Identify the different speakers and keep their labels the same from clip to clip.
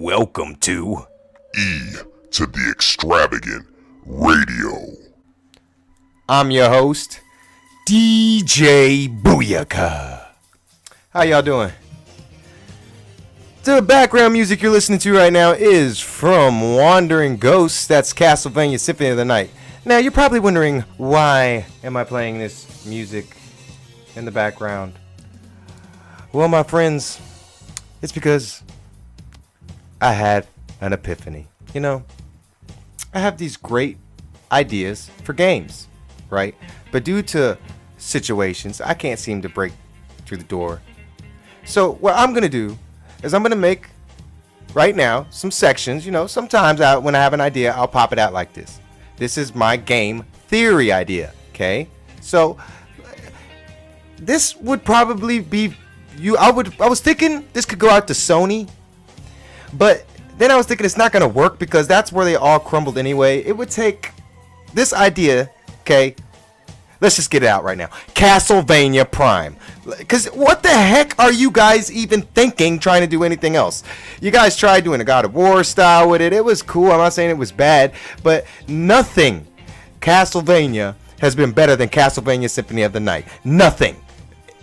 Speaker 1: Welcome to
Speaker 2: E to the Extravagant Radio.
Speaker 1: I'm your host, DJ Booyaka. How y'all doing? The background music you're listening to right now is from Wandering Ghosts. That's Castlevania Symphony of the Night. Now, you're probably wondering, why am I playing this music in the background? Well, my friends, it's because I had an epiphany. You know, I have these great ideas for games, right? But due to situations, I can't seem to break through the door. So what I'm going to do is I'm going to make, right now, some sections. You know, sometimes when I have an idea, I'll pop it out like this. This is my game theory idea, okay? So this would probably be, I was thinking this could go out to Sony, but then I was thinking it's not going to work because that's where they all crumbled anyway. It would take this idea, okay? Let's just get it out right now. Castlevania Prime. Because what the heck are you guys even thinking trying to do anything else? You guys tried doing a God of War style with it. It was cool. I'm not saying it was bad. But nothing Castlevania has been better than Castlevania Symphony of the Night. Nothing.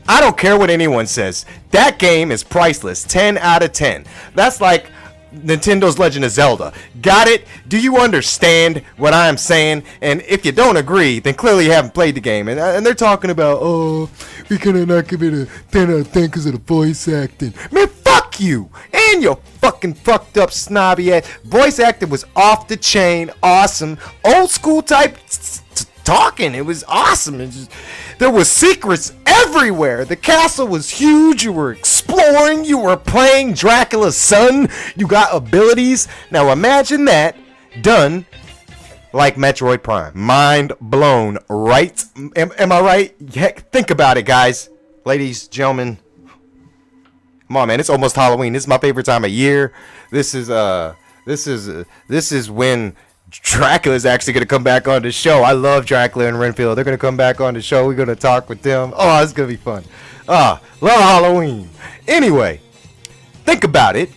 Speaker 1: I don't care what anyone says. That game is priceless. 10 out of 10. That's like Nintendo's Legend of Zelda. Got it? Do you understand what I'm saying? And if you don't agree, then clearly you haven't played the game. And they're talking about, oh, we cannot give it a 10 out of 10 because of the voice acting. Man, fuck you! And your fucking fucked up snobby ass. Voice acting was off the chain, awesome, old school type talking. It was awesome. There was secrets everywhere. The castle was huge. You were exploring. You were playing Dracula's son. You got abilities. Now imagine that done like Metroid Prime. Mind blown, right? Am I right? Heck, think about it, guys. Ladies, gentlemen. Come on, man. It's almost Halloween. This is my favorite time of year. This is when Dracula is actually going to come back on the show. I love Dracula and Renfield. They're going to come back on the show. We're going to talk with them. Oh, it's going to be fun. Love Halloween. Anyway, think about it.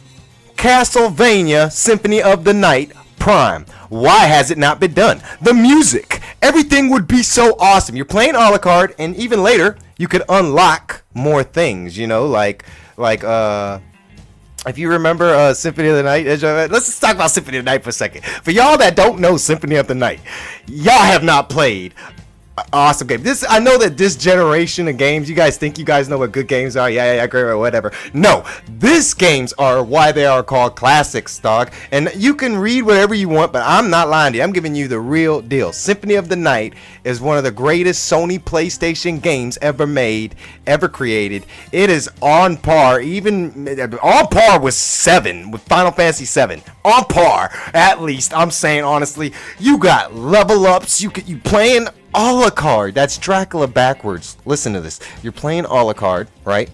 Speaker 1: Castlevania Symphony of the Night Prime. Why has it not been done? The music. Everything would be so awesome. You're playing Alucard, and even later, you could unlock more things, you know, like if you remember Symphony of the Night, let's just talk about Symphony of the Night for a second. For y'all that don't know Symphony of the Night, y'all have not played an awesome game. I know that this generation of games, you guys think you guys know what good games are. Yeah, great, whatever. No, these games are why they are called classics, dog. And you can read whatever you want, but I'm not lying to you. I'm giving you the real deal. Symphony of the Night is one of the greatest Sony PlayStation games ever made, ever created. It is on par, even on par with Final Fantasy 7. On par, at least. I'm saying honestly, you got level ups. You playing Alucard. That's Dracula backwards. Listen to this. You're playing Alucard, right?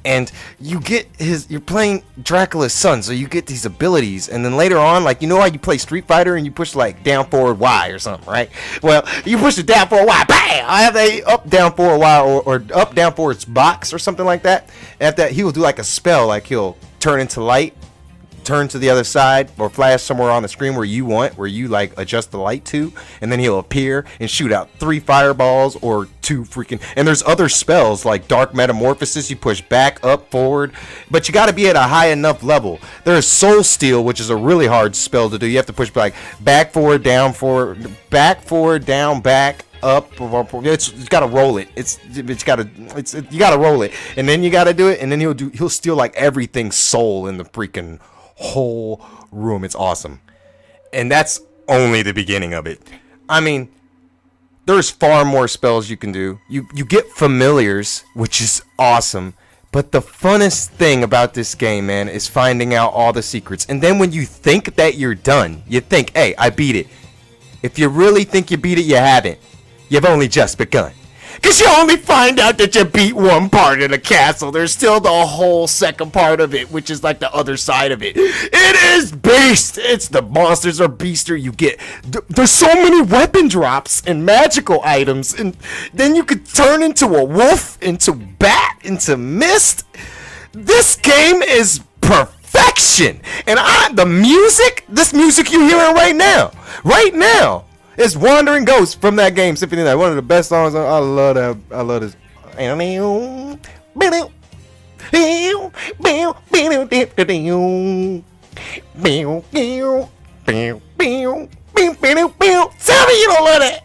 Speaker 1: And you're playing Dracula's son, so you get these abilities, and then later on, like, you know how you play Street Fighter and you push like down forward Y or something, right? Well, you push it down forward Y, bam! I have a up down forward Y or up down forward box or something like that. After that, he will do like a spell, like he'll turn into light, turn to the other side, or flash somewhere on the screen where you like adjust the light to, and then he'll appear and shoot out 3 fireballs or 2 freaking, and there's other spells like Dark Metamorphosis. You push back, up, forward, but you got to be at a high enough level. There's Soul Steal, which is a really hard spell to do. You have to push like back, forward, down, back, up. You gotta roll it. You gotta roll it, and then you gotta do it, and then he'll steal like everything's soul in the freaking whole room. It's awesome. And that's only the beginning of it. I mean, there's far more spells you can do. You get familiars, which is awesome. But the funnest thing about this game, man, is finding out all the secrets. And then when you think that you're done, you think, hey, I beat it. If you really think you beat it, you haven't. You've only just begun. Because you only find out that you beat one part of the castle. There's still the whole second part of it, which is like the other side of it. It is beast. It's the monsters are beaster. You get, there's so many weapon drops and magical items. And then you could turn into a wolf, into bat, into mist. This game is perfect. perfection. And this music you're hearing right now is Wandering Ghost from that game, Symphony of the Night. One of the best songs. I love that. I love this. Sammy, you don't love that.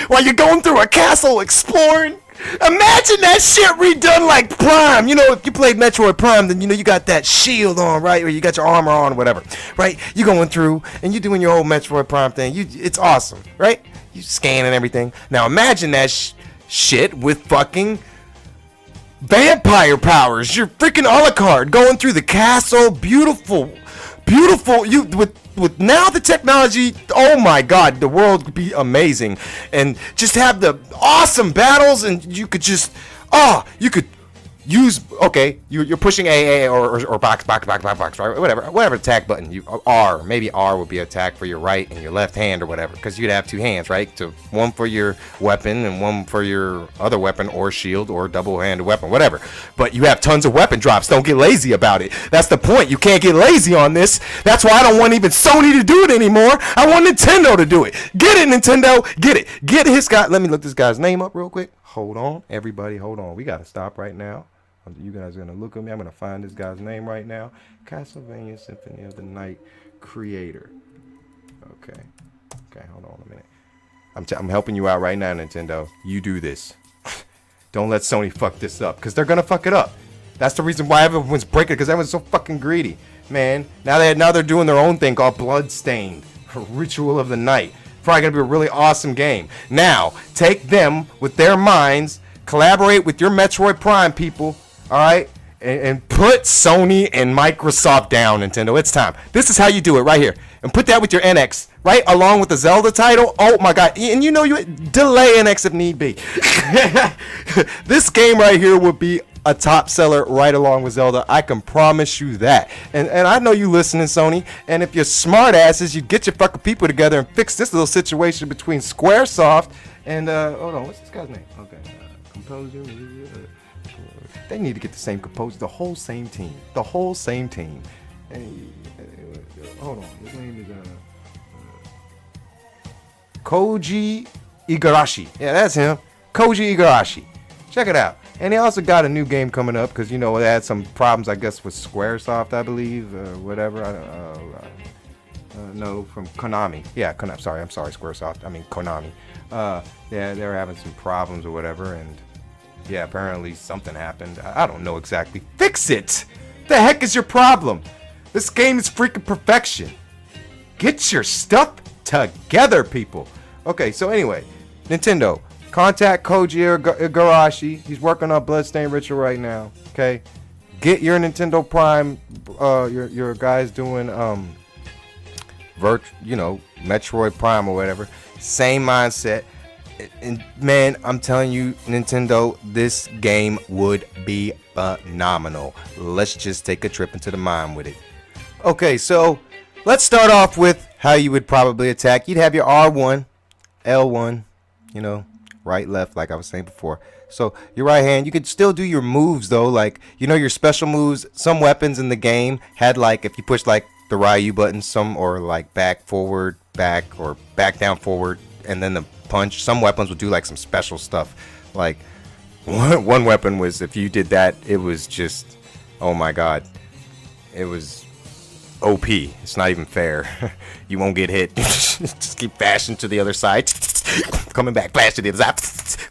Speaker 1: While you're going through a castle exploring. Imagine that shit redone like Prime. You know, if you played Metroid Prime, then you know you got that shield on, right? Or you got your armor on, or whatever, right? You're going through and you're doing your whole Metroid Prime thing. It's awesome, right? You scanning everything. Now imagine that shit with fucking vampire powers. You're freaking Alucard going through the castle. Beautiful. You with now the technology, oh my god, the world could be amazing, and just have the awesome battles, and you could just you could use, okay, you're pushing A or box, right? Whatever attack button, maybe R would be attack for your right and your left hand or whatever, because you'd have two hands, right? So one for your weapon and one for your other weapon or shield or double-handed weapon, whatever. But you have tons of weapon drops. Don't get lazy about it. That's the point. You can't get lazy on this. That's why I don't want even Sony to do it anymore. I want Nintendo to do it. Get it, Nintendo. Get it. Get his guy. Let me look this guy's name up real quick. Hold on. Everybody, hold on. We got to stop right now. You guys are going to look at me. I'm going to find this guy's name right now. Castlevania Symphony of the Night creator. Okay, hold on a minute. I'm helping you out right now, Nintendo. You do this. Don't let Sony fuck this up, because they're going to fuck it up. That's the reason why everyone's breaking it, because everyone's so fucking greedy. Man, now they're doing their own thing called Bloodstained, Ritual of the Night. Probably going to be a really awesome game. Now, take them with their minds, collaborate with your Metroid Prime people, all right, and put Sony and Microsoft down, Nintendo. It's time. This is how you do it right here. And put that with your NX, right, along with the Zelda title. Oh my god. And you know, you delay NX if need be. This game right here would be a top seller right along with Zelda. I can promise you that. And I know you listening, Sony. And if you're smart asses, you get your fucking people together and fix this little situation between Squaresoft and hold on, what's this guy's name? Okay, composer. They need to get the same composer, the whole same team. And, hold on, his name is Koji Igarashi. Yeah, that's him. Koji Igarashi. Check it out. And he also got a new game coming up, because you know they had some problems, I guess, with Squaresoft, I believe, whatever. No, from Konami. Yeah, I'm sorry, Squaresoft. I mean Konami. Yeah, they were having some problems or whatever, and yeah, apparently something happened. I don't know exactly. Fix it! The heck is your problem? This game is freaking perfection. Get your stuff together, people. Okay, so anyway, Nintendo, contact Koji Igarashi. He's working on Bloodstained Ritual right now. Okay, get your Nintendo Prime. Your guys doing Metroid Prime or whatever. Same mindset. And man, I'm telling you, Nintendo, this game would be phenomenal. Let's just take a trip into the mind with it. Okay, so let's start off with how you would probably attack. You'd have your R1, L1, you know, right, left, like I was saying before. So your right hand, you could still do your moves though, like, you know, your special moves. Some weapons in the game had, like, if you push like the Ryu button, or like back, forward, back, or back, down, forward, and then the punch. Some weapons would do like some special stuff. Like one weapon was, if you did that, it was just, oh my god, it was OP. It's not even fair. You won't get hit. Just keep bashing to the other side. Coming back, flash to the other side.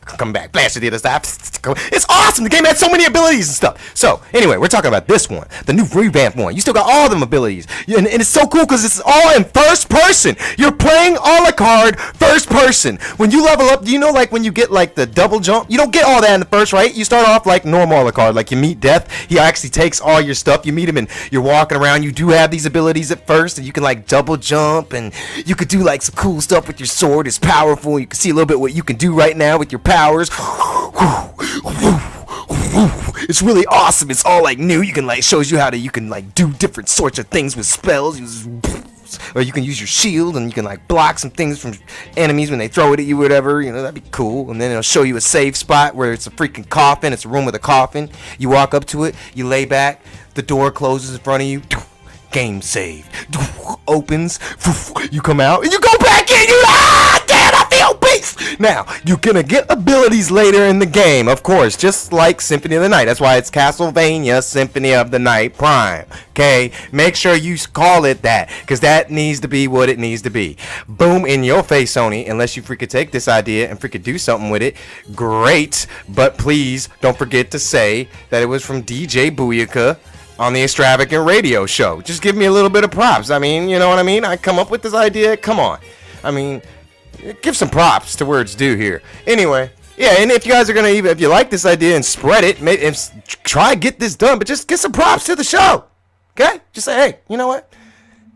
Speaker 1: Coming back, flash to the other side. It's awesome. The game had so many abilities and stuff. So anyway, we're talking about this one, the new revamped one. You still got all them abilities, and it's so cool because it's all in first person. You're playing Alucard first person. When you level up, do you know, like, when you get like the double jump, you don't get all that in the first, right? You start off like normal Alucard, like you meet Death. He actually takes all your stuff. You meet him and you're walking around. You do have these abilities at first, and you can like double jump, and you could do like some cool stuff with your sword. It's powerful. You can see a little bit what you can do right now with your powers. It's really awesome. It's all like new. You can like, shows you how to, you can like do different sorts of things with spells. or you can use your shield and you can like block some things from enemies when they throw it at you, whatever. You know, that'd be cool. And then it'll show you a safe spot where it's a freaking coffin. It's a room with a coffin. You walk up to it, you lay back, the door closes in front of you. Game save. Opens. You come out and you go back in. You damn, I feel beast. Now you're gonna get abilities later in the game, of course, just like Symphony of the Night. That's why it's Castlevania Symphony of the Night Prime. Okay, make sure you call it that, because that needs to be what it needs to be. Boom in your face, Sony. Unless you freaking take this idea and freaking do something with it, great. But please don't forget to say that it was from DJ Booyaka on the Extravagant radio show. Just give me a little bit of props. I mean, you know what I mean? I come up with this idea. Come on. I mean, give some props to where it's due here. Anyway, yeah, and if you guys are gonna if you like this idea and spread it, try get this done, but just get some props to the show. Okay? Just say, hey, you know what?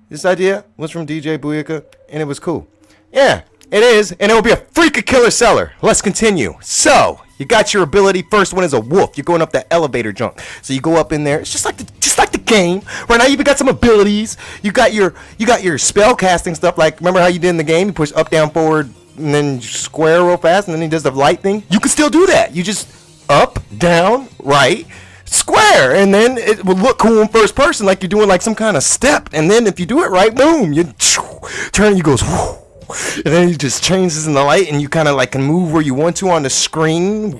Speaker 1: This idea was from DJ Booyaka, and it was cool. Yeah, it is, and it will be a freaking killer seller. Let's continue. So, you got your ability. First one is a wolf. You're going up that elevator junk. So you go up in there. It's just like the game. Right now you even got some abilities. You got your spell casting stuff. Like, remember how you did in the game? You push up, down, forward, and then square real fast, and then he does the light thing. You can still do that. You just up, down, right, square, and then it will look cool in first person, like you're doing like some kind of step. And then if you do it right, boom, you turn, you goes. And then he just changes in the light, and you kind of like can move where you want to on the screen,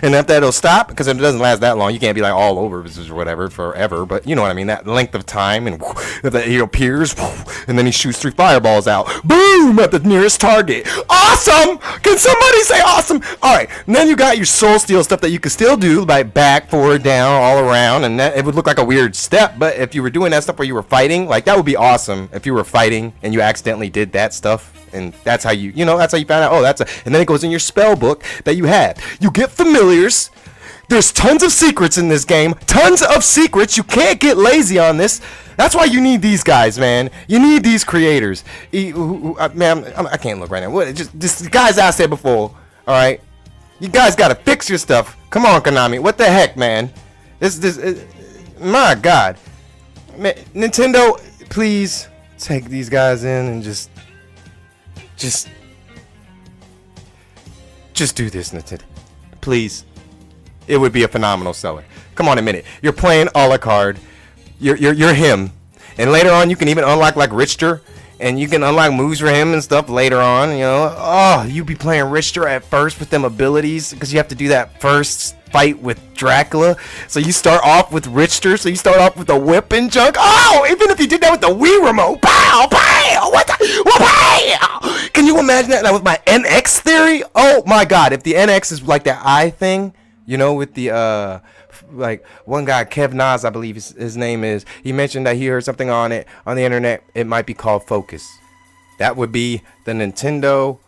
Speaker 1: and after that it'll stop, because it doesn't last that long. You can't be like all over or whatever forever, but you know what I mean, that length of time. And he appears, and then he shoots 3 fireballs out, boom, at the nearest target. Awesome! Can somebody say awesome? Alright, and then you got your soul steal stuff that you can still do, like back, forward, down, all around, and that, it would look like a weird step, but if you were doing that stuff where you were fighting, like that would be awesome if you were fighting and you accidentally did that stuff. And that's how that's how you found out. Oh, and then it goes in your spell book that you have. You get familiars. There's tons of secrets in this game. Tons of secrets. You can't get lazy on this. That's why you need these guys, man. You need these creators. Man, I can't look right now. What? Just the guys I said before. All right, you guys gotta fix your stuff. Come on, Konami. What the heck, man? My God, man, Nintendo, please take these guys in and just do this, Nintendo. Please. It would be a phenomenal seller. Come on a minute. You're playing Alucard. You're him. And later on you can even unlock like Richter. And you can unlock moves for him and stuff later on, you know. Oh, you be playing Richter at first with them abilities, because you have to do that first fight with Dracula. So you start off with Richter, so you start off with a whip and junk. Oh, even if you did that with the Wii remote. Pow, pow, what the, pow. Can you imagine that? Now with my NX theory? Oh my God, if the NX is like that eye thing, you know, with the like one guy, Kev Nas, I believe his name is, he mentioned that he heard something on the internet. It might be called Focus. That would be the Nintendo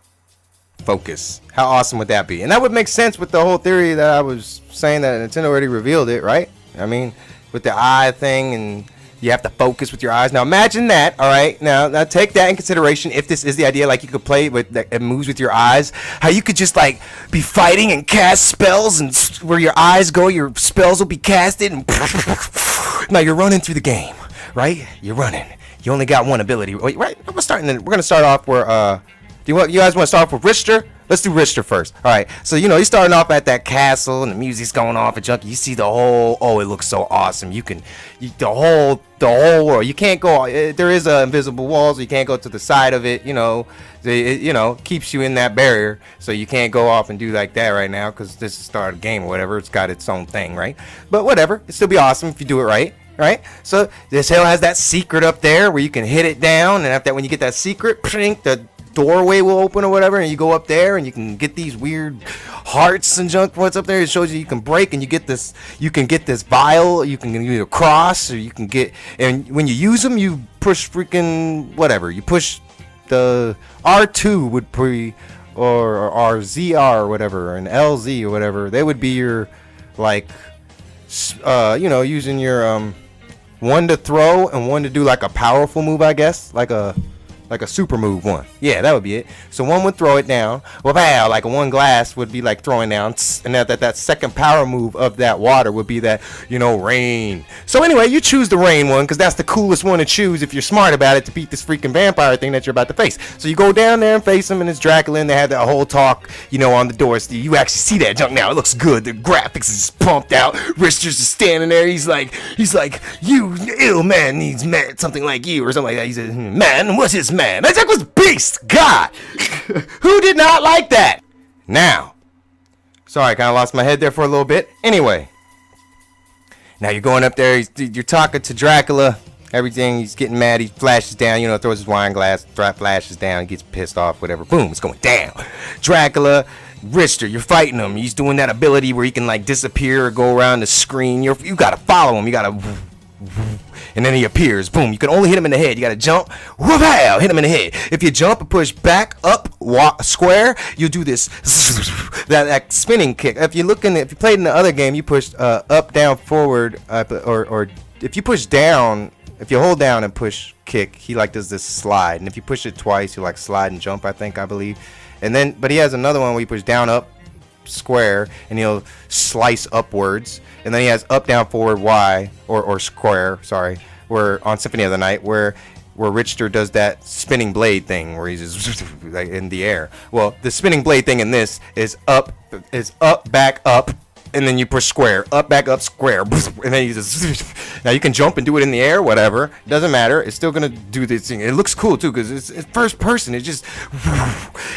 Speaker 1: Focus. How awesome would that be? And that would make sense with the whole theory that I was saying, that Nintendo already revealed it, right? I mean, with the eye thing, and you have to focus with your eyes. Now imagine that. All right, now take that in consideration. If this is the idea, like you could play with that, it moves with your eyes, how you could just like be fighting and cast spells, and where your eyes go, your spells will be casted, and now you're running through the game, right? You're running. You only got one ability, right? We're gonna start off where you guys want to start off with Richter? Let's do Richter first. All right. So, you know, you're starting off at that castle and the music's going off and junkie. You see the whole, oh, it looks so awesome. The whole world. You can't go, there is a invisible wall, so you can't go to the side of it, you know. It keeps you in that barrier, so you can't go off and do like that right now, because this is the start of the game or whatever. It's got its own thing, right? But whatever. It'll still be awesome if you do it right. Right? So this hill has that secret up there where you can hit it down, and after that, when you get that secret, the doorway will open or whatever, and you go up there and you can get these weird hearts and junk. What's up there? It shows you can break, and you can get this vial. You can either cross, or you can get, and when you use them, you push freaking whatever. You push the R2 would be, or RZR or whatever, and LZ or whatever. They would be your like, using your one to throw and one to do like a powerful move, I guess, like a Like a super move one. Yeah, that would be it. So one would throw it down. Wow, like one glass would be like throwing down. And that second power move of that water would be that, rain. So anyway, you choose the rain one because that's the coolest one to choose if you're smart about it to beat this freaking vampire thing that you're about to face. So you go down there and face him, and it's Dracula, and they have that whole talk, on the doors. You actually see that junk now. It looks good. The graphics is pumped out. Richter's just standing there. He's like, you ill man needs man, something like you or something like that. He said, man, what's his man? That was beast. God, who did not like that? Now, sorry, I kind of lost my head there for a little bit. Anyway, now you're going up there. You're talking to Dracula. Everything. He's getting mad. He flashes down. Throws his wine glass. Flashes down. Gets pissed off. Whatever. Boom. It's going down. Dracula. Richter, you're fighting him. He's doing that ability where he can like disappear or go around the screen. You gotta follow him. You gotta, and then he appears. Boom. You can only hit him in the head. You gotta jump. Whoop-pow, hit him in the head. If you jump and push back up square, you do this that spinning kick. If you played in the other game, you pushed up, down, forward, or if you push down. If you hold down and push kick, he like does this slide, and if you push it twice, you like slide and jump. I believe. And then, but he has another one where he push down, up, square, and he'll slice upwards. And then he has up, down, forward, Y, or square, sorry, where on Symphony of the Night, where Richter does that spinning blade thing where he's just like in the air. Well, the spinning blade thing in this is up, back, up, and then you push square, up, back, up, square, and then you just. Now you can jump and do it in the air, whatever. Doesn't matter. It's still gonna do this thing. It looks cool too because it's first person. It's just,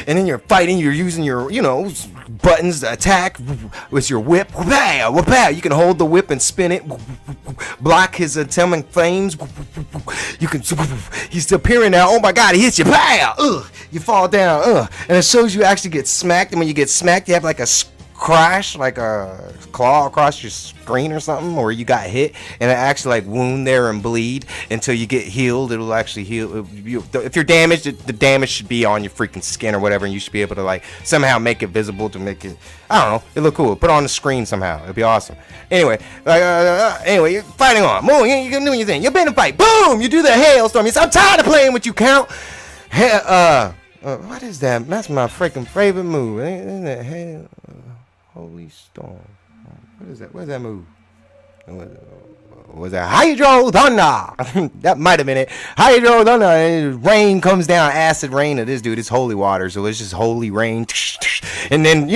Speaker 1: and then you're fighting. You're using your, buttons to attack with your whip. You can hold the whip and spin it. Block his atomic flames. You can. He's appearing now. Oh my God! He hits you. You fall down. And it shows you actually get smacked. And when you get smacked, you have like a crash, like a claw across your screen or something, or you got hit and it actually like wound there and bleed until you get healed. It'll actually heal. If you're damaged, the damage should be on your freaking skin or whatever, and you should be able to like somehow make it visible to make it, I don't know, it look cool. Put it on the screen somehow. It'd be awesome. Anyway, you're fighting on. Boom, you're doing your thing. You've been in a fight. Boom, you do the hailstorm. You say, I'm tired of playing with you, Count. What is that? That's my freaking favorite move. Isn't that hail? Holy storm. What is that? Where's that move? Was that Hydro Thunder? That might have been it. Hydro Thunder. And rain comes down. Acid rain of this dude. It's holy water. So it's just holy rain. And then,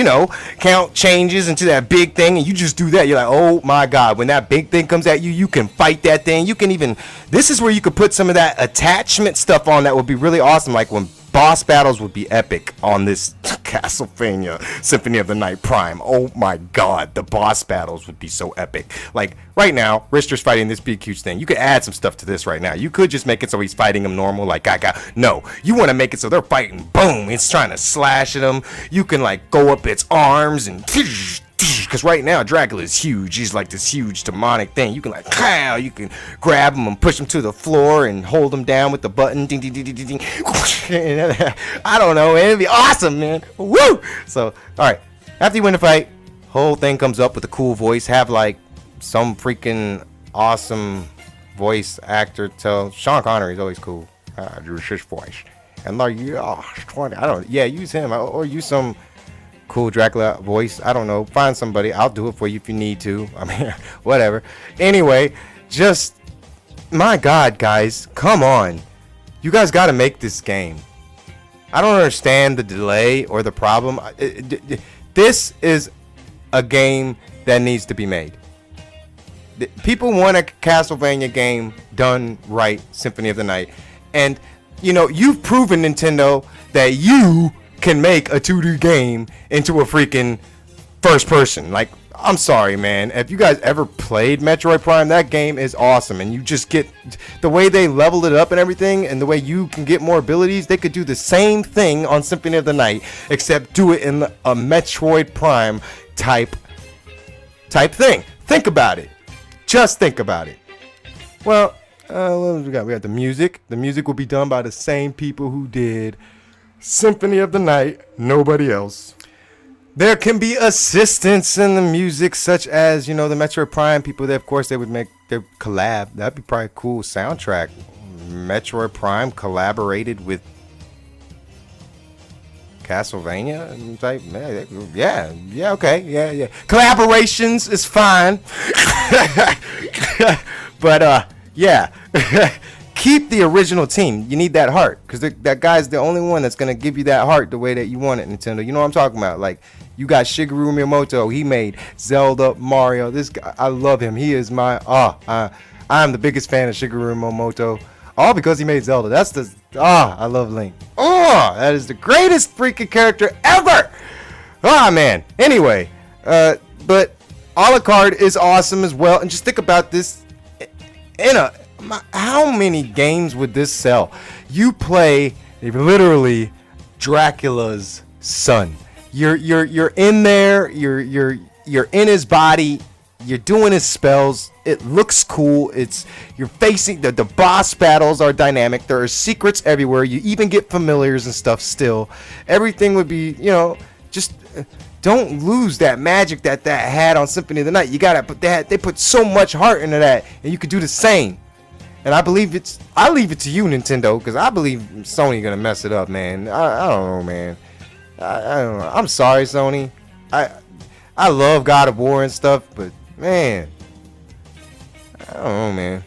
Speaker 1: Count changes into that big thing. And you just do that. You're like, oh my God. When that big thing comes at you, you can fight that thing. You can even. This is where you could put some of that attachment stuff on that would be really awesome. Like when boss battles would be epic on this Castlevania Symphony of the Night Prime. Oh my God, the boss battles would be so epic. Like right now, Richter's fighting this big huge thing. You could add some stuff to this right now. You could just make it so he's fighting him normal, like Gaga. No, you want to make it so they're fighting. Boom, it's trying to slash at him. You can like go up its arms and. Because right now Dracula is huge. He's like this huge demonic thing. You can like, you can grab him and push him to the floor and hold him down with the button. Ding, ding, ding, ding, ding. I don't know, man. It'd be awesome, man. Woo! So, all right. After you win the fight, whole thing comes up with a cool voice. Have like some freaking awesome voice actor tell. Sean Connery is always cool. Do his voice. And like, use him or use some cool Dracula voice. I don't know. Find somebody. I'll do it for you if you need to. I mean, whatever. Anyway, just my God, guys, come on. You guys got to make this game. I don't understand the delay or the problem. This is a game that needs to be made. People want a Castlevania game done right, Symphony of the Night. And, you've proven, Nintendo, that you can make a 2D game into a freaking first person. Like, I'm sorry, man. If you guys ever played Metroid Prime, that game is awesome. And you just get the way they leveled it up and everything, and the way you can get more abilities. They could do the same thing on Symphony of the Night, except do it in a Metroid Prime type thing. Think about it. Just think about it. Well, what we got? We got the music. The music will be done by the same people who did Symphony of the Night, nobody else. There can be assistance in the music, such as, the Metroid Prime people. Of course, they would make their collab. That'd be probably a cool soundtrack. Metroid Prime collaborated with Castlevania type? Yeah, okay, yeah. Collaborations is fine. But, yeah. Keep the original team. You need that heart, because that guy's the only one that's going to give you that heart the way that you want it, Nintendo. You know what I'm talking about? Like, you got Shigeru Miyamoto. He made Zelda, Mario. This guy, I love him. He is my, I'm the biggest fan of Shigeru Miyamoto. All because he made Zelda. I love Link. That is the greatest freaking character ever. Man. Anyway, but Alucard is awesome as well. And just think about this. How many games would this sell? You play literally Dracula's son. You're in there. You're in his body. You're doing his spells. It looks cool. You're facing the boss battles are dynamic. There are secrets everywhere. You even get familiars and stuff still. Everything would be, just don't lose that magic that had on Symphony of the Night. You gotta put that. They put so much heart into that, and you could do the same. And I leave it to you, Nintendo, because I believe Sony gonna mess it up, man. I don't know, man. I don't know. I'm sorry, Sony. I love God of War and stuff, but man, I don't know, man.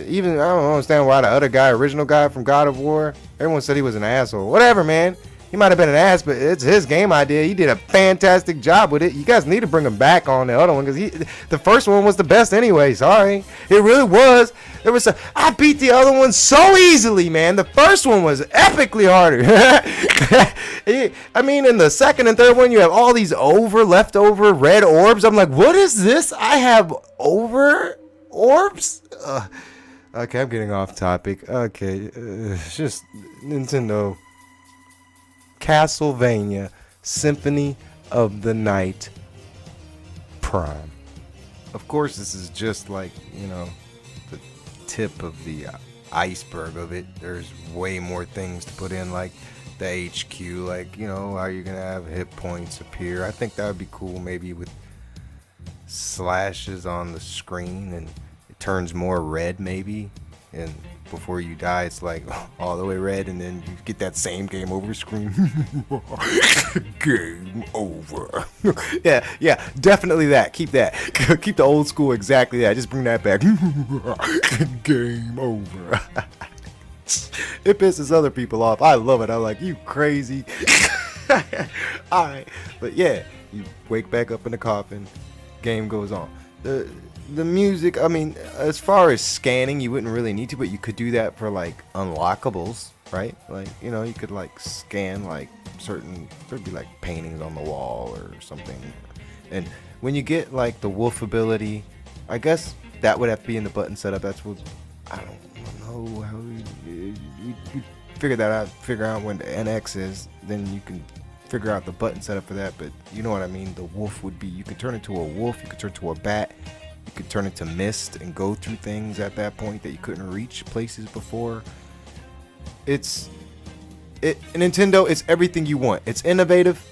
Speaker 1: Even I don't understand why the other guy, original guy from God of War, everyone said he was an asshole. Whatever, man. He might have been an ass, but it's his game idea. He did a fantastic job with it. You guys need to bring him back on the other one, because the first one was the best anyway. Sorry, it really was. I beat the other one so easily, man. The first one was epically harder. I mean, in the second and third one, you have all these leftover red orbs. I'm like, what is this? I have orbs? Okay, I'm getting off topic. Okay, just Nintendo. Castlevania Symphony of the Night Prime. Of course, this is just like, the tip of the iceberg of it. There's way more things to put in, like the HQ, like, how you're gonna have hit points appear. I think that would be cool, maybe with slashes on the screen and it turns more red, maybe, and before you die it's like all the way red, and then you get that same game over screen. Game over. yeah, definitely that. Keep the old school exactly that. Just bring that back. Game over. It pisses other people off. I love it. I'm like, you crazy. Alright, but yeah, you wake back up in the coffin, game goes on. The music, I mean, as far as scanning, you wouldn't really need to, but you could do that for like unlockables, right? Like, you could like scan like there'd be like paintings on the wall or something. And when you get like the wolf ability, I guess that would have to be in the button setup. That's what, I don't know how you figure that out, figure out when the NX is, then you can figure out the button setup for that. But you know what I mean? The wolf would be, you could turn into a wolf, you could turn to a bat, you could turn into mist and go through things at that point that you couldn't reach places before. Nintendo, it's everything you want. It's innovative.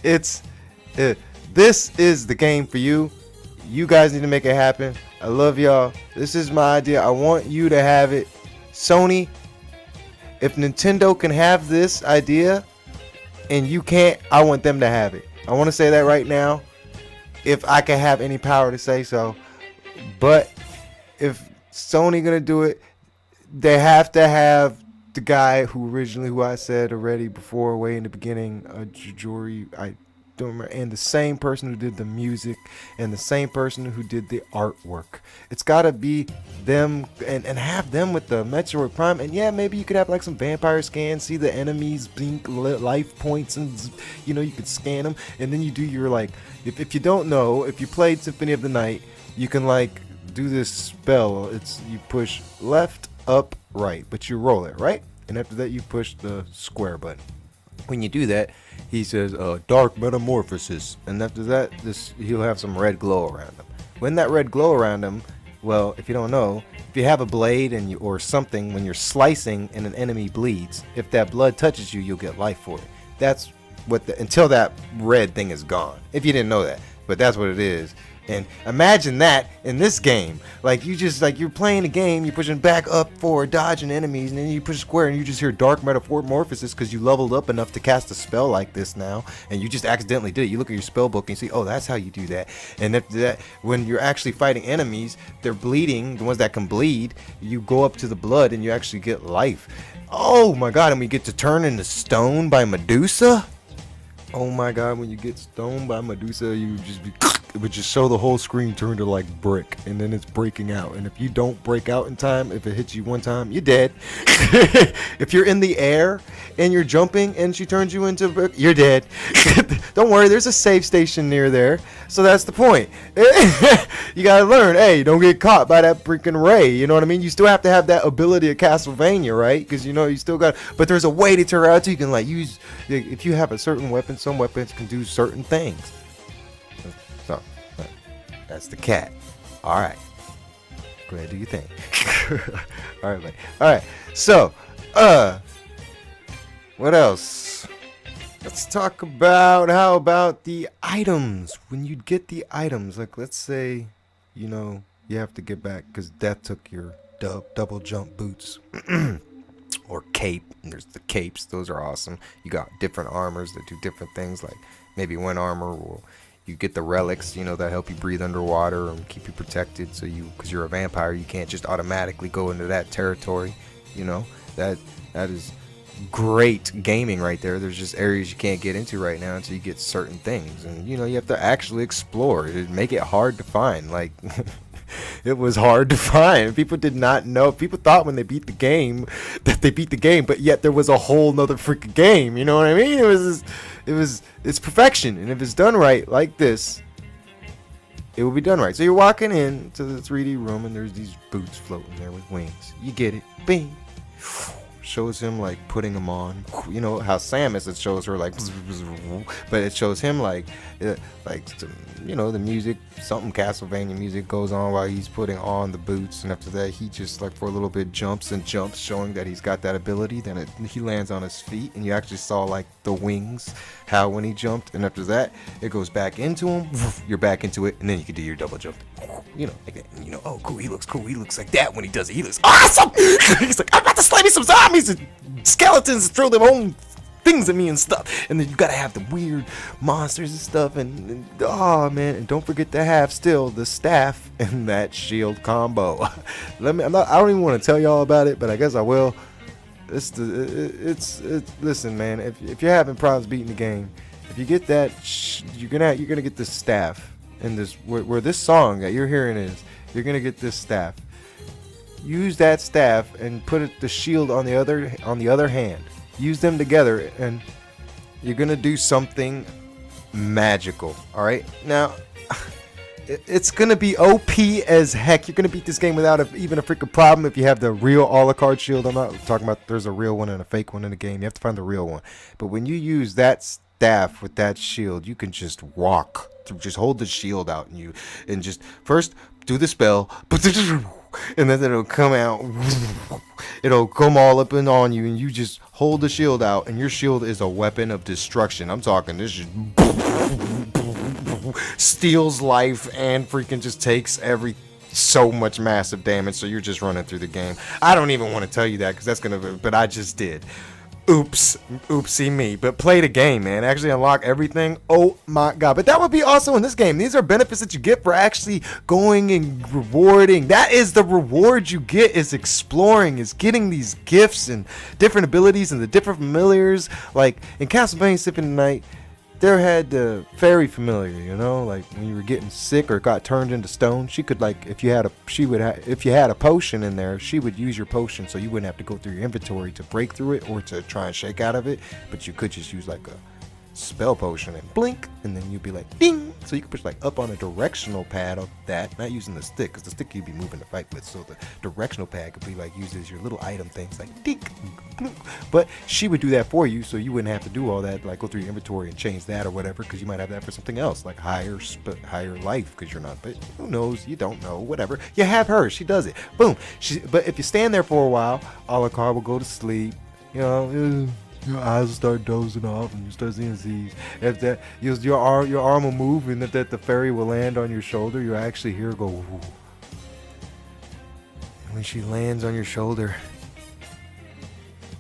Speaker 1: This is the game for you. You guys need to make it happen. I love y'all. This is my idea. I want you to have it. Sony, if Nintendo can have this idea and you can't, I want them to have it. I want to say that right now, if I can have any power to say so. But if Sony gonna do it, they have to have the guy who I said already before, way in the beginning, Jojori, I don't remember, and the same person who did the music and the same person who did the artwork. It's gotta be them, and have them with the Metroid Prime. And yeah, maybe you could have like some vampire scans, see the enemies blink life points, and you could scan them, and then you do your like, if you don't know, if you played Symphony of the Night, you can like do this spell. It's you push left, up, right, but you roll it, right? And after that you push the square button. When you do that, he says dark metamorphosis, and after that he'll have some red glow around him. When that red glow around him, well, if you don't know, if you have a blade or something, when you're slicing and an enemy bleeds, if that blood touches you, you'll get life for it. That's what until that red thing is gone. If you didn't know that, but that's what it is. And imagine that in this game. Like, you just, like, you're playing a game, you're pushing back up forward, dodging enemies, and then you push square and you just hear dark metamorphosis because you leveled up enough to cast a spell like this now, and you just accidentally did it. You look at your spell book and you see, oh, that's how you do that. And if that, when you're actually fighting enemies, they're bleeding, the ones that can bleed, you go up to the blood and you actually get life. Oh my god, and we get to turn into stone by Medusa? Oh my god, when you get stoned by Medusa, you just be... It would just show the whole screen turn to like brick, and then it's breaking out. And if you don't break out in time, if it hits you one time, you're dead. If you're in the air and you're jumping and she turns you into brick, you're dead. Don't worry, there's a save station near there. So that's the point. You gotta learn, hey, don't get caught by that freaking ray. You know what I mean? You still have to have that ability of Castlevania, right? Because you know you still got. But there's a way to turn out. You can like use if you have a certain weapon. Some weapons can do certain things. So, that's the cat. All right. Go ahead, do your thing. All right, buddy. All right. So, what else? Let's talk about how about the items. When you get the items, like let's say, you know, you have to get back because Death took your double jump boots or cape. And there's the capes. Those are awesome. You got different armors that do different things. Like maybe one armor will. You get the relics, you know, that help you breathe underwater and keep you protected. So because you're a vampire, you can't just automatically go into that territory. You know, that is great gaming right there. There's just areas you can't get into right now until you get certain things. And, you know, you have to actually explore it. Make it hard to find. Like, it was hard to find. People did not know. People thought when they beat the game that they beat the game, but yet there was a whole nother freaking game. You know what I mean? It's perfection. And if it's done right, like this, it will be done right. So you're walking in to the 3D room and there's these boots floating there with wings. You get it. Bing. Shows him like putting them on. You know how Samus, it shows her like, but it shows him like you know, the music, something Castlevania music goes on while he's putting on the boots, and after that he just like for a little bit jumps, showing that he's got that ability. Then he lands on his feet, and you actually saw like the wings, how when he jumped, and after that it goes back into him. You're back into it, and then you can do your double jump. You know, like that. And you know, oh cool, he looks cool. He looks like that when he does it. He looks awesome. He's like, I'm about to slay me some zombies and skeletons, throw their own things at me and stuff. And then you gotta have the weird monsters and stuff. And oh man, and don't forget to have still the staff and that shield combo. I don't even want to tell y'all about it, but I guess I will. Listen, man. If you're having problems beating the game, if you get that, you're gonna get this staff. And this where this song that you're hearing is, you're gonna get this staff. Use that staff and put the shield on the other hand. Use them together, and you're gonna do something magical. All right, now it's gonna be OP as heck. You're gonna beat this game without even a freaking problem if you have the real Alucard shield. I'm not talking about there's a real one and a fake one in the game. You have to find the real one. But when you use that staff with that shield, you can just walk. Just hold the shield out and just first do the spell, and then it'll come out. It'll come all up and on you, and you just hold the shield out, and your shield is a weapon of destruction. I'm talking this just steals life and freaking just takes so much massive damage. So you're just running through the game. I don't even want to tell you that because that's but I just did. Oopsie me. But play the game, man. Actually unlock everything. Oh my god. But that would be also in this game. These are benefits that you get for actually going and rewarding. That is the reward you get, is exploring, is getting these gifts and different abilities and the different familiars. Like in Castlevania Symphony Night, there had the fairy familiar, you know, like when you were getting sick or got turned into stone, she could like, if you had a potion in there, she would use your potion, so you wouldn't have to go through your inventory to break through it or to try and shake out of it, but you could just use like a spell potion and blink, and then you'd be like ding. So you could push like up on a directional pad of that, not using the stick, because the stick you'd be moving to fight with, so the directional pad could be like used as your little item things like ding. But she would do that for you, so you wouldn't have to do all that, like go through your inventory and change that or whatever, because you might have that for something else, like higher life, because you're not. But who knows? You don't know. Whatever. You have her. She does it. Boom. But if you stand there for a while, Alucard will go to sleep. You know, your eyes will start dozing off and you start seeing Z's. If that your arm will move, and if that the fairy will land on your shoulder, you actually hear her go. Ooh. And when she lands on your shoulder,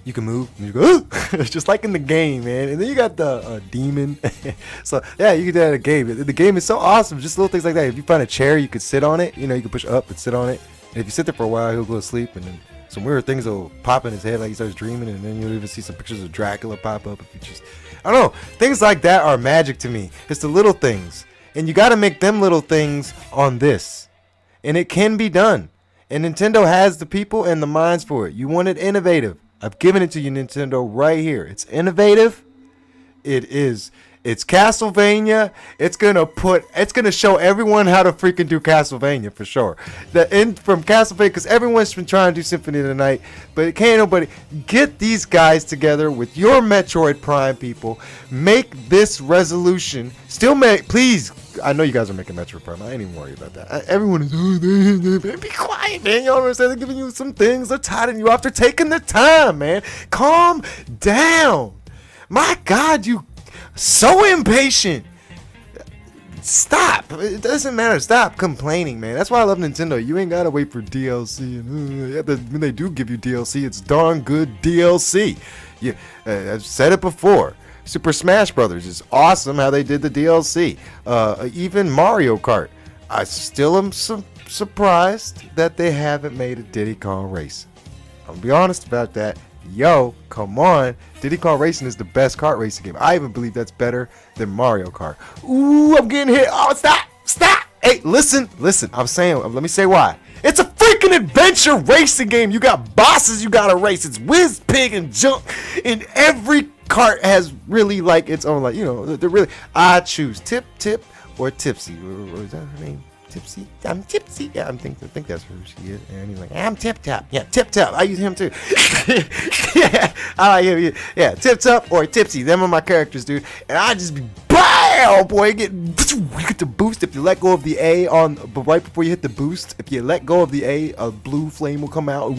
Speaker 1: you can move. And you go. It's just like in the game, man. And then you got the demon. So yeah, you can do that in a game. The game is so awesome. Just little things like that. If you find a chair, you could sit on it. You know, you can push up and sit on it. And if you sit there for a while, he'll go to sleep, and then some weird things will pop in his head, like he starts dreaming, and then you'll even see some pictures of Dracula pop up. If you just, I don't know, things like that are magic to me. It's the little things, and you got to make them little things on this, and it can be done. And Nintendo has the people and the minds for it. You want it innovative? I've given it to you, Nintendo, right here. It's innovative. It is. It's Castlevania. It's gonna show everyone how to freaking do Castlevania for sure. The end from Castlevania, because everyone's been trying to do Symphony of the Night, but it can't nobody get these guys together with your Metroid Prime people. Make this resolution. Still make, please. I know you guys are making Metroid Prime. I ain't even worried about that. Everyone is, be quiet, man. You don't understand. They're giving you some things. They're tidying you off. They're taking their time, man. Calm down. My God, you so impatient. Stop. It doesn't matter. Stop complaining, man. That's why I love Nintendo. You ain't gotta wait for DLC. And when they do give you DLC, it's darn good DLC. I've said it before. Super Smash Brothers is awesome how they did the DLC. Even Mario Kart. I still am surprised that they haven't made a Diddy Kong Racing. I'll be honest about that. Yo, come on. Diddy Kong Racing is the best kart racing game. I even believe that's better than Mario Kart. Ooh, I'm getting hit. Oh, stop. Hey, listen. I'm saying, let me say why. It's a freaking adventure racing game. You got bosses you gotta race. It's whiz, pig, and jump. And every kart has really like its own, like, you know, they're really, I choose Tip, or Tipsy. Or is that her name? Tipsy? I'm Tipsy. Yeah, I think that's who she is. And he's like, I'm Tip Top. Yeah, Tip Top. I use him too. Yeah, I like him. Yeah, Tip Top or Tipsy. Them are my characters, dude. And I just be, bow, boy. You get the boost if you let go of the A but right before you hit the boost, if you let go of the A, a blue flame will come out.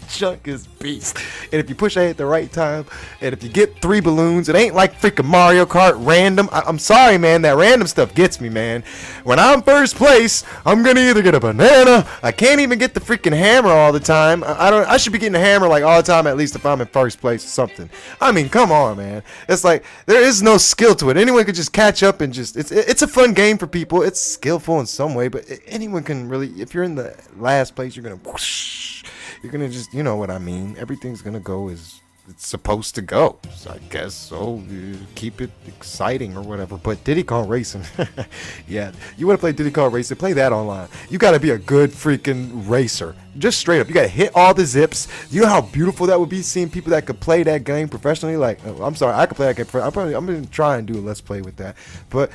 Speaker 1: Chunk is beast. And if you push A at the right time, and if you get 3 balloons, it ain't like freaking Mario Kart random. I'm sorry, man, that random stuff gets me, man. When I'm first place, I'm gonna either get a banana. I can't even get the freaking hammer all the time. I should be getting a hammer like all the time, at least if I'm in first place or something. I mean, come on, man. It's like there is no skill to it. Anyone could just catch up and just it's a fun game for people. It's skillful in some way, but anyone can really, if you're in the last place, you're gonna whoosh. You're gonna just, you know what I mean. Everything's gonna go as it's supposed to go. So I guess so. Keep it exciting or whatever. But Diddy Kong Racing, yeah. You want to play Diddy Kong Racing? Play that online. You gotta be a good freaking racer. Just straight up. You gotta hit all the zips. You know how beautiful that would be, seeing people that could play that game professionally. Like, I'm sorry, I could play that game. I'm gonna try and do a let's play with that. But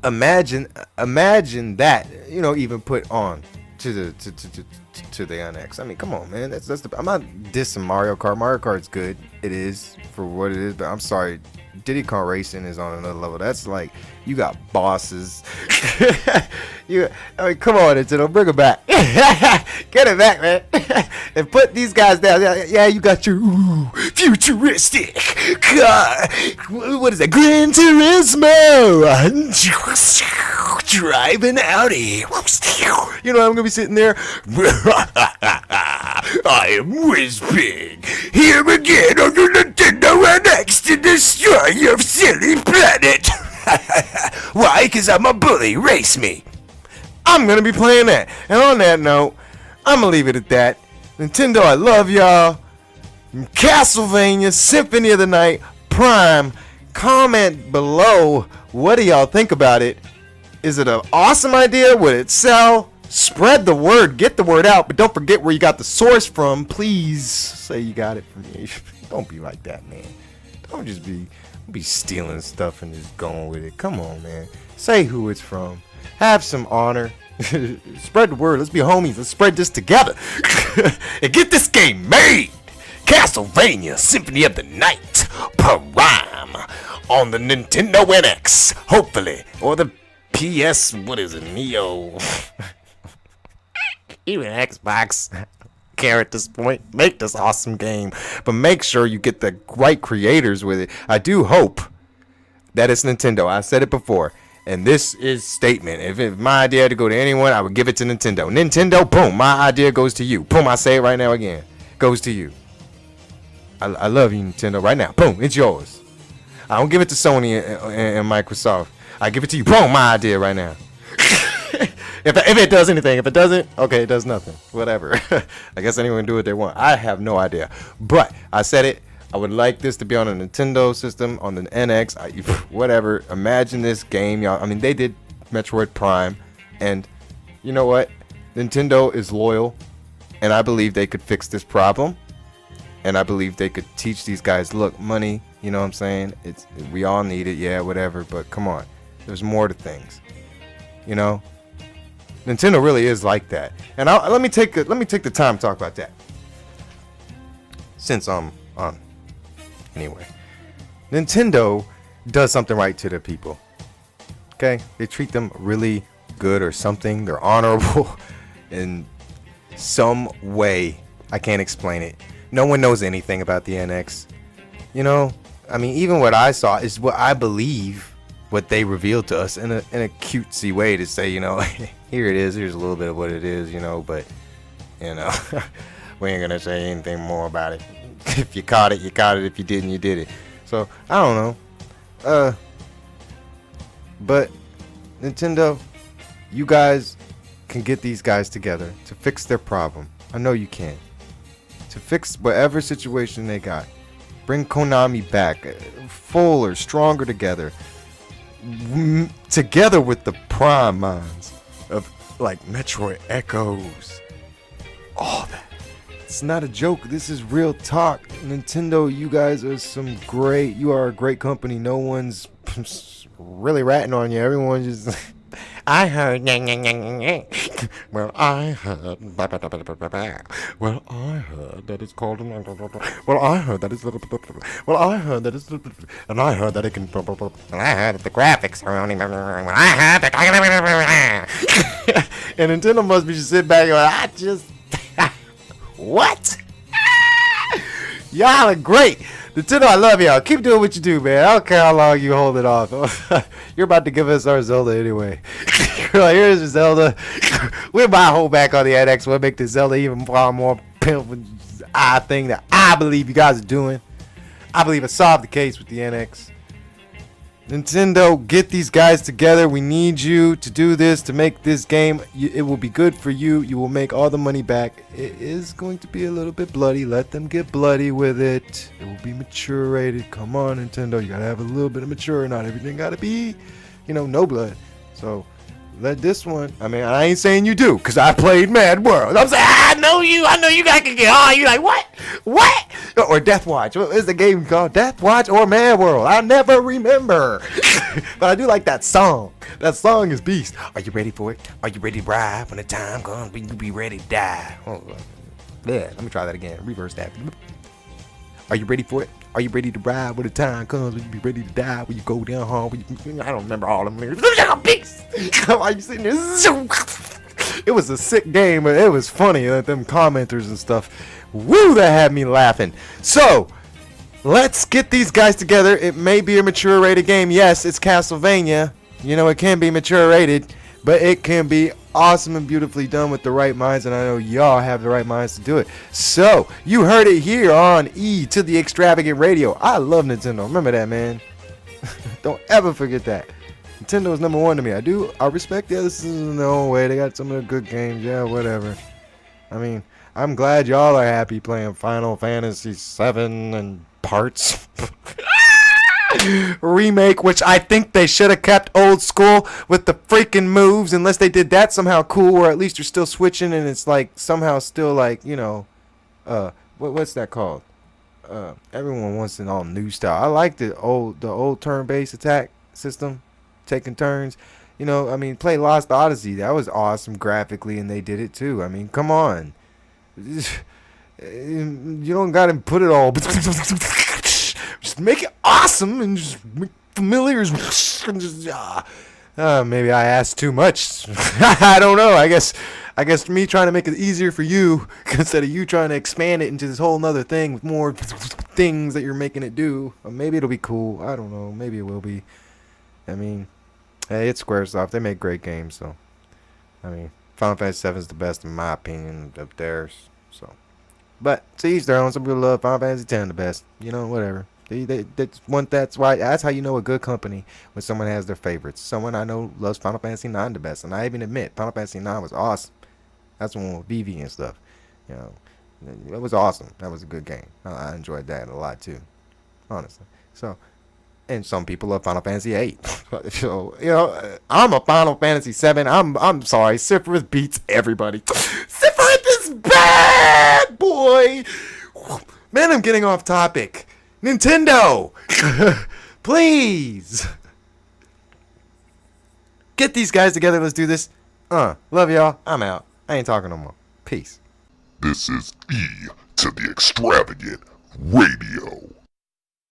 Speaker 1: imagine that. You know, even put on to the NX. I mean, come on, man. I'm not dissing Mario Kart. Mario Kart's good. It is for what it is, but I'm sorry. Diddy Kong Racing is on another level. That's like, you got bosses. I mean, come on, Nintendo, bring it back. Get it back, man. And put these guys down. Yeah, you got your futuristic car. What is that? Gran Turismo. Driving Audi. You know, I'm gonna be sitting there. I am Whizbig, here again on your Nintendo NX to destroy your silly planet. Why? Because I'm a bully. Race me. I'm gonna be playing that. And on that note, I'm gonna leave it at that. Nintendo, I love y'all. Castlevania Symphony of the Night Prime. Comment below. What do y'all think about it? Is it an awesome idea? Would it sell? Spread the word. Get the word out. But don't forget where you got the source from. Please say you got it from me. Don't be like that, man. Don't just be stealing stuff and just going with it. Come on, man. Say who it's from. Have some honor. Spread the word. Let's be homies. Let's spread this together. And get this game made. Castlevania Symphony of the Night Prime on the Nintendo NX. Hopefully. Or the PS, what is it, Neo? Even Xbox. care at this point. Make this awesome game, but make sure you get the right creators with it. I do hope that it's Nintendo. I said it before, and this is statement. If my idea had to go to anyone, I would give it to Nintendo. Nintendo, boom, my idea goes to you. Boom, I say it right now again. Goes to you. I love you, Nintendo, right now. Boom, it's yours. I don't give it to Sony and Microsoft. I give it to you. Boom, my idea right now. if it does anything. If it doesn't, okay, it does nothing. Whatever. I guess anyone can do what they want. I have no idea. But I said it. I would like this to be on a Nintendo system, on the NX, whatever. Imagine this game, y'all. I mean, they did Metroid Prime. And you know what? Nintendo is loyal. And I believe they could fix this problem. And I believe they could teach these guys, look, money, you know what I'm saying? We all need it, yeah, whatever, but come on. There's more to things. You know? Nintendo really is like that. And let me take the time to talk about that. Since I'm on. Anyway. Nintendo does something right to their people. Okay? They treat them really good or something. They're honorable in some way. I can't explain it. No one knows anything about the NX. You know, I mean, even what I saw is what I believe what they revealed to us in a cutesy way to say, you know, here it is. Here's a little bit of what it is, you know, but, you know, we ain't going to say anything more about it. If you caught it, you caught it. If you didn't, you did it. So, I don't know. But Nintendo, you guys can get these guys together to fix their problem. I know you can. To fix whatever situation they got. Bring Konami back. Fuller, stronger together. Together with the prime minds of like Metroid Echoes. All that. It's not a joke. This is real talk. Nintendo, you guys are you are a great company. No one's really ratting on you. Everyone's just I heard. Well, I heard. Well, I heard that it's called. Well, I heard that it's. Well, I heard that it's. And I heard that it can. And I heard that the graphics are only. Well, I heard that. And Nintendo must be just sitting back and like, I just. What? Y'all are great. Nintendo, I love y'all. Keep doing what you do, man. I don't care how long you hold it off. You're about to give us our Zelda anyway. You're like, here's your Zelda. We'll buy a whole back on the NX. We'll make the Zelda even far more pitiful thing that I believe you guys are doing. I believe I solved the case with the NX. Nintendo, get these guys together. We need you to do this, to make this game. It will be good for you. You will make all the money back. It is going to be a little bit bloody. Let them get bloody with it. It will be mature rated. Come on, Nintendo. You got to have a little bit of mature. Not everything got to be, no blood. So let this one. I mean, I ain't saying you do, because I played Mad World. I'm saying, I know you guys can get on. You like, what? Or Death Watch. What is the game called? Death Watch or Mad World? I never remember. But I do like that song. That song is beast. Are you ready for it? Are you ready to ride? When the time comes, will you be ready to die? Oh, yeah, let me try that again. Reverse that. Are you ready for it? Are you ready to ride when the time comes? Will you be ready to die? Will you go down home? I don't remember all of them lyrics. Beast. Why are you sitting there? It was a sick game, but it was funny. Them commenters and stuff. Woo, that had me laughing. So, let's get these guys together. It may be a mature rated game. Yes, it's Castlevania. It can be mature rated, but it can be awesome and beautifully done with the right minds, and I know y'all have the right minds to do it. So, you heard it here on E to the Extravagant Radio. I love Nintendo. Remember that, man. Don't ever forget that. Nintendo is number one to me. I respect the other systems in their own way. They got some of the good games. Yeah, whatever. I mean, I'm glad y'all are happy playing Final Fantasy VII and parts. Remake, which I think they should have kept old school with the freaking moves, unless they did that somehow cool, or at least you're still switching and it's like somehow still like, what's that called? Everyone wants an all new style. I like the old turn-based attack system, taking turns. Play Lost Odyssey. That was awesome graphically, and they did it too. I mean, come on. You don't gotta put it all. Just make it awesome and just make familiar. And just, Maybe I asked too much. I don't know. I guess me trying to make it easier for you instead of you trying to expand it into this whole nother thing with more things that you're making it do. Or maybe it'll be cool. I don't know. Maybe it will be. I mean, hey, it's Squaresoft. They make great games, so. I mean, Final Fantasy VII is the best in my opinion of theirs. So, but to each their own. Some people love Final Fantasy X the best. You know, whatever. That's why. That's how you know a good company when someone has their favorites. Someone I know loves Final Fantasy IX the best, and I even admit Final Fantasy IX was awesome. That's the one with Vivi and stuff. You know, it was awesome. That was a good game. I enjoyed that a lot too, honestly. So, and some people love Final Fantasy VIII. So, you know, I'm a Final Fantasy VII. I'm sorry, Sephiroth beats everybody. Sephiroth is bad, boy. Man, I'm getting off topic. Nintendo, please get these guys together. Let's do this. Love y'all. I'm out. I ain't talking no more. Peace.
Speaker 2: This is E to the Extravagant Radio.